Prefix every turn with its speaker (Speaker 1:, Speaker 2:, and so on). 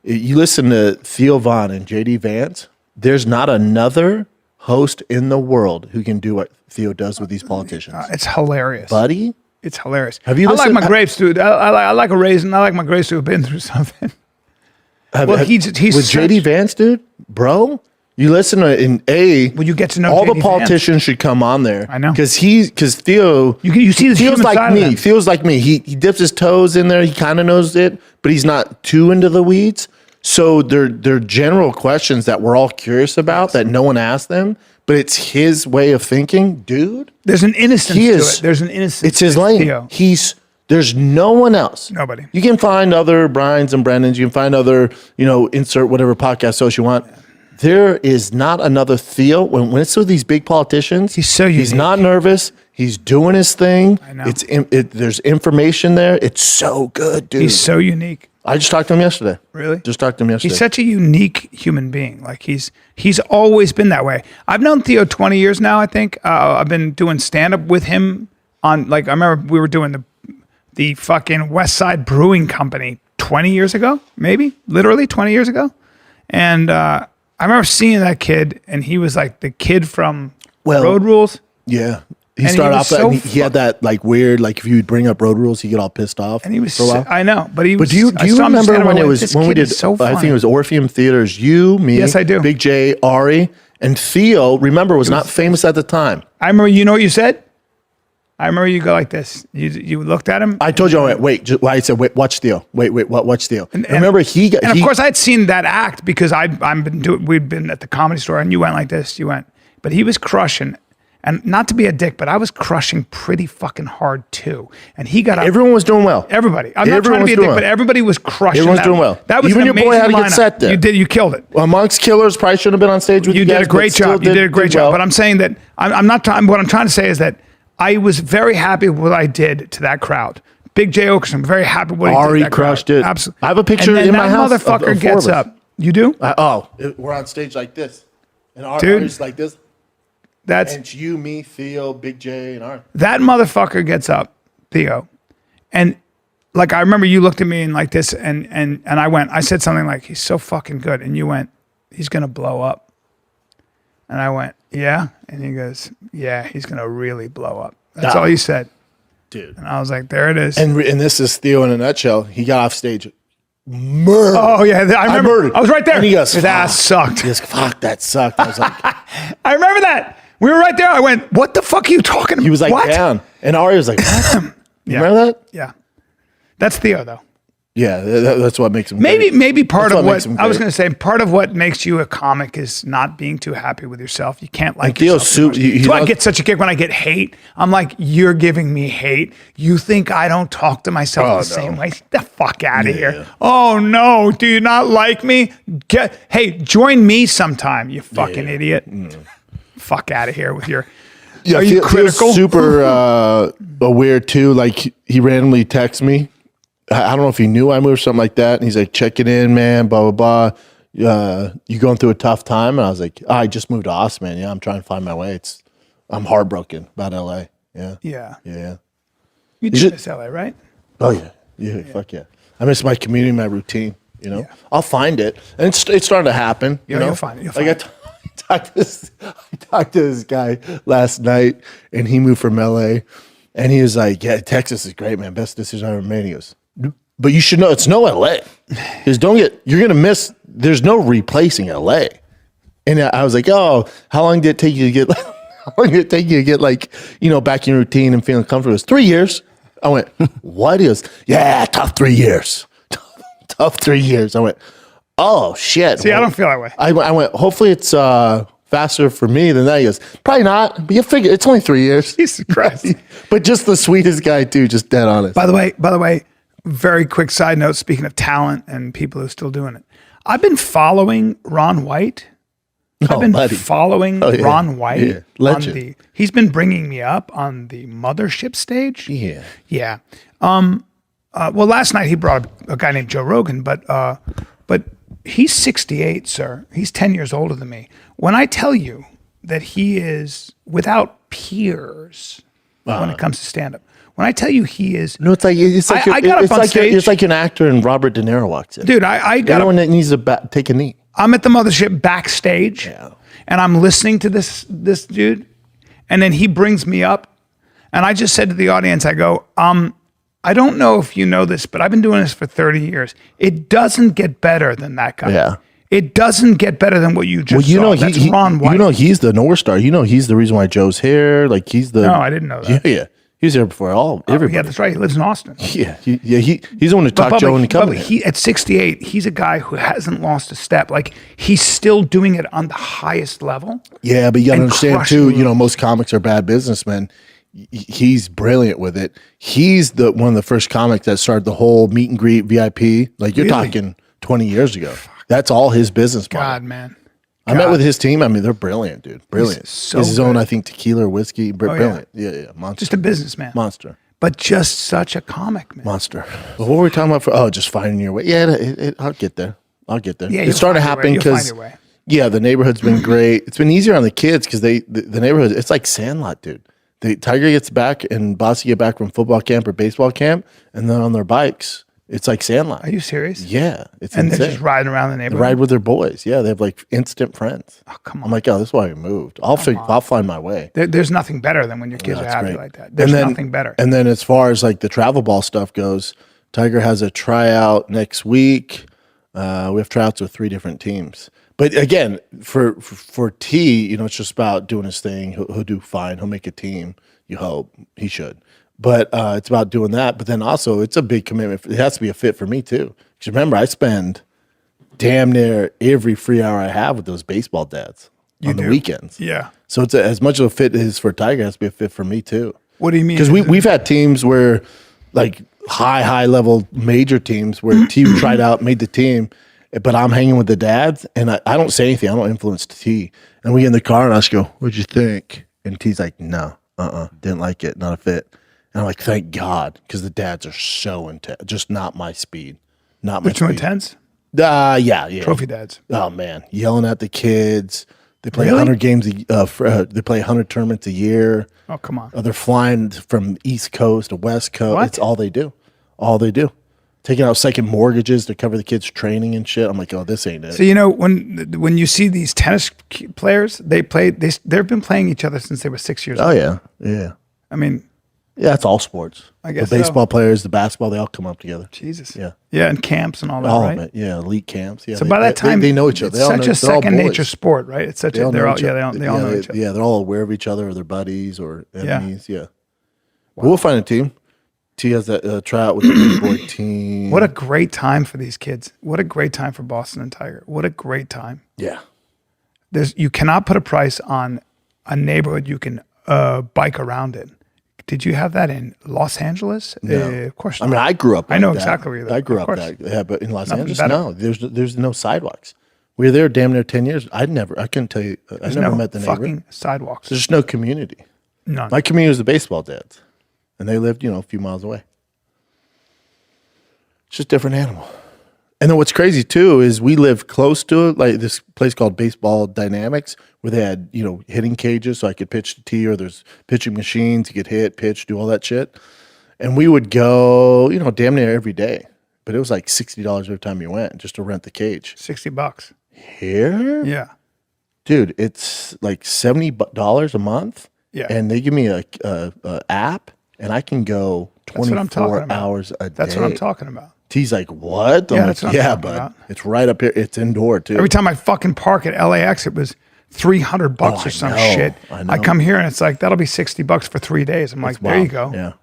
Speaker 1: You listen to Theo Von and JD Vance, there's not another host in the world who can do what Theo does with these politicians.
Speaker 2: It's hilarious.
Speaker 1: Buddy?
Speaker 2: It's hilarious.
Speaker 1: Have you
Speaker 2: I like
Speaker 1: listened-
Speaker 2: my grapes, dude. I like a raisin. I like my grapes to have been through something. He's
Speaker 1: with JD Vance, dude, bro. You listen to
Speaker 2: when you get to know
Speaker 1: all
Speaker 2: JD
Speaker 1: the politicians should come on there.
Speaker 2: I know.
Speaker 1: Because Theo
Speaker 2: you see the
Speaker 1: feels
Speaker 2: human
Speaker 1: like
Speaker 2: side of
Speaker 1: me.
Speaker 2: them.
Speaker 1: Feels like me. He dips his toes in there. He kind of knows it, but he's not too into the weeds. So they're general questions that we're all curious about that no one asked them, but it's his way of thinking, dude.
Speaker 2: There's an innocence to it. There's an innocence.
Speaker 1: It's his
Speaker 2: to
Speaker 1: lane.
Speaker 2: Theo.
Speaker 1: There's no one else.
Speaker 2: Nobody.
Speaker 1: You can find other Brians and Brendans. You can find other, insert whatever podcast host you want. There is not another Theo. When it's with these big politicians,
Speaker 2: he's so unique.
Speaker 1: He's not nervous. He's doing his thing.
Speaker 2: I know.
Speaker 1: There's information there. It's so good, dude.
Speaker 2: He's so unique.
Speaker 1: I just talked to him yesterday.
Speaker 2: Really?
Speaker 1: Just talked to him yesterday.
Speaker 2: He's such a unique human being. Like he's always been that way. I've known Theo 20 years now, I think. I've been doing stand-up with him on, I remember we were doing the fucking West Side Brewing Company 20 years ago, maybe, literally 20 years ago. And I remember seeing that kid, and he was like the kid from Road Rules.
Speaker 1: Yeah. He started off he had that weird, if you would bring up Road Rules, he'd get all pissed off.
Speaker 2: And he was,
Speaker 1: for a while.
Speaker 2: I know, but he was.
Speaker 1: But do you remember when it was when we did?
Speaker 2: So
Speaker 1: I think it was Orpheum Theaters. You, me,
Speaker 2: yes, I do.
Speaker 1: Big J, Ari, and Theo. Remember, was not famous at the time.
Speaker 2: I remember. You know what you said? I remember you go like this. You looked at him.
Speaker 1: I told you, I said, wait, watch Theo. Watch Theo. And remember, of
Speaker 2: course, I'd seen that act because we'd been at the Comedy Store, and you went like this. But he was crushing. And not to be a dick, but I was crushing pretty fucking hard too. And he got up.
Speaker 1: Everyone was doing well.
Speaker 2: Everybody. I'm not trying to be a dick, but everybody was crushing.
Speaker 1: Everyone's doing well.
Speaker 2: That was
Speaker 1: even
Speaker 2: an
Speaker 1: your boy had a
Speaker 2: lineup.
Speaker 1: good set there.
Speaker 2: You killed it.
Speaker 1: Well, amongst killers, probably shouldn't have been on stage with you guys.
Speaker 2: You did a great job. You did a great job. But I'm saying that I'm not trying. What I'm trying to say is that I was very happy with what I did to that crowd. Big J Okerson, I'm very happy with what he did.
Speaker 1: Ari crushed it.
Speaker 2: Absolutely.
Speaker 1: I have a picture in my house.
Speaker 2: That motherfucker gets up. You do?
Speaker 1: We're on stage like this, and
Speaker 2: Ari's
Speaker 1: like this. And it's you, me, Theo, Big J, and Art.
Speaker 2: That motherfucker gets up, Theo. And I remember you looked at me and like this, and I said something like, he's so fucking good. And you went, he's going to blow up. And I went, yeah. And he goes, yeah, he's going to really blow up. That's all you said.
Speaker 1: Dude.
Speaker 2: And I was like, there it is.
Speaker 1: And this is Theo in a nutshell. He got off stage.
Speaker 2: Murdered. Oh, yeah. I remember. I was right there.
Speaker 1: And he goes,
Speaker 2: his ass sucked.
Speaker 1: He goes, fuck, that sucked. I was like,
Speaker 2: I remember that. We were right there. I went, what the fuck are you talking about?
Speaker 1: He was like,
Speaker 2: what?
Speaker 1: down. And Ari was like, what?
Speaker 2: Yeah.
Speaker 1: Remember that?
Speaker 2: Yeah. That's Theo, though.
Speaker 1: Yeah, that's what makes him
Speaker 2: maybe part of what
Speaker 1: I
Speaker 2: was going to say, part of what makes you a comic is not being too happy with yourself. You can't like yourself. That's why I get such a kick when I get hate. I'm like, you're giving me hate. You think I don't talk to myself the same way? Get the fuck out of here. Oh no, do you not like me? Hey, join me sometime, you fucking idiot. Fuck out of here with your.
Speaker 1: Yeah,
Speaker 2: are you critical?
Speaker 1: Super weird too. Like he randomly texts me. I don't know if he knew I moved or something like that. And he's like, check it in, man, blah, blah, blah. You going through a tough time? And I was like, I just moved to Austin, man. Yeah, I'm trying to find my way. I'm heartbroken about LA. Yeah.
Speaker 2: Yeah.
Speaker 1: Yeah.
Speaker 2: You did miss LA, right?
Speaker 1: Oh, yeah. Yeah. Fuck yeah. I miss my community, my routine, Yeah. I'll find it. And it's starting to happen.
Speaker 2: You'll find it. You'll find it.
Speaker 1: I talked to this guy last night, and he moved from LA. And he was like, yeah, Texas is great, man. Best decision I ever made. He goes, but you should know it's no LA. Because you're going to miss, there's no replacing LA. And I was like, oh, how long did it take you to get, back in your routine and feeling comfortable? It was 3 years. I went, what? He goes, yeah, tough 3 years. Tough 3 years. I went, oh, shit.
Speaker 2: See, I don't feel that way.
Speaker 1: I went, hopefully it's faster for me than that. He goes, probably not, but you figure it's only 3 years.
Speaker 2: Jesus Christ.
Speaker 1: But just the sweetest guy too, just dead honest.
Speaker 2: By the way, very quick side note, speaking of talent and people who are still doing it. I've been following Ron White. Following Ron White.
Speaker 1: Yeah. Legend.
Speaker 2: He's been bringing me up on the Mothership stage.
Speaker 1: Yeah.
Speaker 2: Yeah. Well, last night he brought a guy named Joe Rogan, but he's 68, sir. He's 10 years older than me. When I tell you that he is, without peers, when it comes to stand up. When I tell you he is,
Speaker 1: No, it's like
Speaker 2: I got up on stage.
Speaker 1: It's like an actor and Robert De Niro walks in.
Speaker 2: dude, I got up,
Speaker 1: Anyone that needs to take a knee.
Speaker 2: I'm at the mothership backstage, and I'm listening to this dude, and then he brings me up, and I just said to the audience, I go, I don't know if you know this, but I've been doing this for 30 years. It doesn't get better than that guy.
Speaker 1: Yeah.
Speaker 2: It doesn't get better than what you just saw. That's Ron White.
Speaker 1: You know, he's the North Star. You know, he's the reason why Joe's here. Like, he's the.
Speaker 2: No, I didn't know that.
Speaker 1: Yeah. He was here before everybody.
Speaker 2: Yeah, that's right. He lives in Austin.
Speaker 1: Yeah. He's the one who talked Joe into coming.
Speaker 2: He, at 68, he's a guy who hasn't lost a step. Like, he's still doing it on the highest level.
Speaker 1: Yeah, but you got to understand, too,
Speaker 2: crushing
Speaker 1: you know, most comics are bad businessmen. He's brilliant with it. He's one of the first comics that started the whole meet and greet VIP. Like, you're talking 20 years ago. That's all his business model.
Speaker 2: God, man.
Speaker 1: I met with his team. I mean, they're brilliant, dude. Brilliant.
Speaker 2: He's so
Speaker 1: his own,
Speaker 2: good.
Speaker 1: I think, tequila or whiskey. Brilliant. Yeah. Monster.
Speaker 2: Just a businessman.
Speaker 1: Monster.
Speaker 2: But just such a comic, man.
Speaker 1: Monster. But what were we talking about? Just finding your way. Yeah, I'll get there.
Speaker 2: Yeah,
Speaker 1: It's starting to happen because, yeah, the neighborhood's been great. It's been easier on the kids because the neighborhood, it's like Sandlot, dude. The Tiger gets back and Bossy get back from football camp or baseball camp, and then on their bikes, it's like Sandlot.
Speaker 2: Are you serious?
Speaker 1: Yeah, it's
Speaker 2: And
Speaker 1: insane.
Speaker 2: they're just riding around the
Speaker 1: They
Speaker 2: neighborhood?
Speaker 1: ride with their boys. Yeah, they have like instant friends.
Speaker 2: Oh, come on.
Speaker 1: I'm like, oh, this is why we moved. I'll find my way.
Speaker 2: There's nothing better than when your kids are
Speaker 1: That's
Speaker 2: happy
Speaker 1: great.
Speaker 2: like that. There's nothing better.
Speaker 1: And then as far as like the travel ball stuff goes, Tiger has a tryout next week. We have tryouts with 3 different teams. But again, for T, you know, it's just about doing his thing. He'll do fine. He'll make a team. You hope he should. But it's about doing that. But then also, it's a big commitment. It has to be a fit for me too. Because remember, I spend damn near every free hour I have with those baseball dads on the weekends.
Speaker 2: Yeah.
Speaker 1: So it's as much of a fit as for Tiger, it has to be a fit for me too.
Speaker 2: What do you mean?
Speaker 1: Because we've had teams where, like high level major teams, where T tried out, made the team, but I'm hanging with the dads, and I don't say anything. I don't influence T. And we get in the car, and I just go, "What'd you think?" And T's like, "No, didn't like it, not a fit." And I'm like, "Thank God," because the dads are so intense, just not my speed, not my
Speaker 2: They're too
Speaker 1: speed.
Speaker 2: intense?
Speaker 1: Yeah.
Speaker 2: Trophy dads.
Speaker 1: Oh man, yelling at the kids. They play
Speaker 2: Really?
Speaker 1: 100 games. They play 100 tournaments a year.
Speaker 2: Oh, come on.
Speaker 1: They're flying from East Coast to West Coast.
Speaker 2: What?
Speaker 1: It's all they do. All they do. Taking out second mortgages to cover the kids' training and shit. I'm like, oh, this ain't it.
Speaker 2: So you know when you see these tennis players, they've been playing each other since they were 6 years old.
Speaker 1: Oh yeah.
Speaker 2: I mean,
Speaker 1: Yeah, it's all sports.
Speaker 2: I guess
Speaker 1: the baseball players, the basketball, they all come up together.
Speaker 2: Jesus.
Speaker 1: Yeah.
Speaker 2: Yeah, and camps and all that,
Speaker 1: All
Speaker 2: right?
Speaker 1: of it. Yeah, elite camps. Yeah.
Speaker 2: So by that time,
Speaker 1: they know each other.
Speaker 2: It's such a
Speaker 1: They're all
Speaker 2: second
Speaker 1: boys.
Speaker 2: nature sport, right? It's such
Speaker 1: They all
Speaker 2: they're
Speaker 1: know
Speaker 2: all
Speaker 1: each
Speaker 2: yeah
Speaker 1: other.
Speaker 2: they all know each other.
Speaker 1: Yeah, they're all aware of each other or their buddies or enemies. Yeah. But we'll find a team. T has that tryout with the big boy team.
Speaker 2: What a great time for these kids. What a great time for Boston and Tiger. What a great time.
Speaker 1: Yeah.
Speaker 2: You cannot put a price on a neighborhood you can bike around in. Did you have that in Los Angeles?
Speaker 1: No.
Speaker 2: Of course
Speaker 1: I
Speaker 2: not.
Speaker 1: mean, I grew up.
Speaker 2: I know
Speaker 1: like that.
Speaker 2: exactly where you're
Speaker 1: I grew
Speaker 2: of
Speaker 1: up
Speaker 2: course.
Speaker 1: that. Yeah, but in Los
Speaker 2: Nothing
Speaker 1: Angeles,
Speaker 2: better.
Speaker 1: no. There's no sidewalks. We were there damn near 10 years. I couldn't tell you. I
Speaker 2: There's
Speaker 1: never
Speaker 2: no
Speaker 1: met the neighbor.
Speaker 2: fucking sidewalks.
Speaker 1: There's just no community.
Speaker 2: None.
Speaker 1: My community was the baseball dads, and they lived, a few miles away. It's just a different animal. And then what's crazy too is we live close to it, like this place called Baseball Dynamics, where they had, hitting cages so I could pitch to T, or there's pitching machines, you could hit, pitch, do all that shit. And we would go, damn near every day. But it was like $60 every time you went just to rent the cage.
Speaker 2: $60.
Speaker 1: Here?
Speaker 2: Yeah.
Speaker 1: Dude, it's like $70 a month.
Speaker 2: Yeah.
Speaker 1: And they give me a app, and I can go
Speaker 2: That's what I'm talking
Speaker 1: 24
Speaker 2: about.
Speaker 1: hours a day.
Speaker 2: That's what I'm talking about.
Speaker 1: T's like, what? I'm
Speaker 2: Yeah,
Speaker 1: like,
Speaker 2: that's what I'm talking
Speaker 1: bud.
Speaker 2: about.
Speaker 1: It's right up here. It's indoor too.
Speaker 2: Every time I fucking park at LAX, it was $300
Speaker 1: Oh,
Speaker 2: or some
Speaker 1: I know.
Speaker 2: shit.
Speaker 1: I know.
Speaker 2: I come here and it's like, that'll be $60 for 3 days. I'm like, there you go.
Speaker 1: Yeah.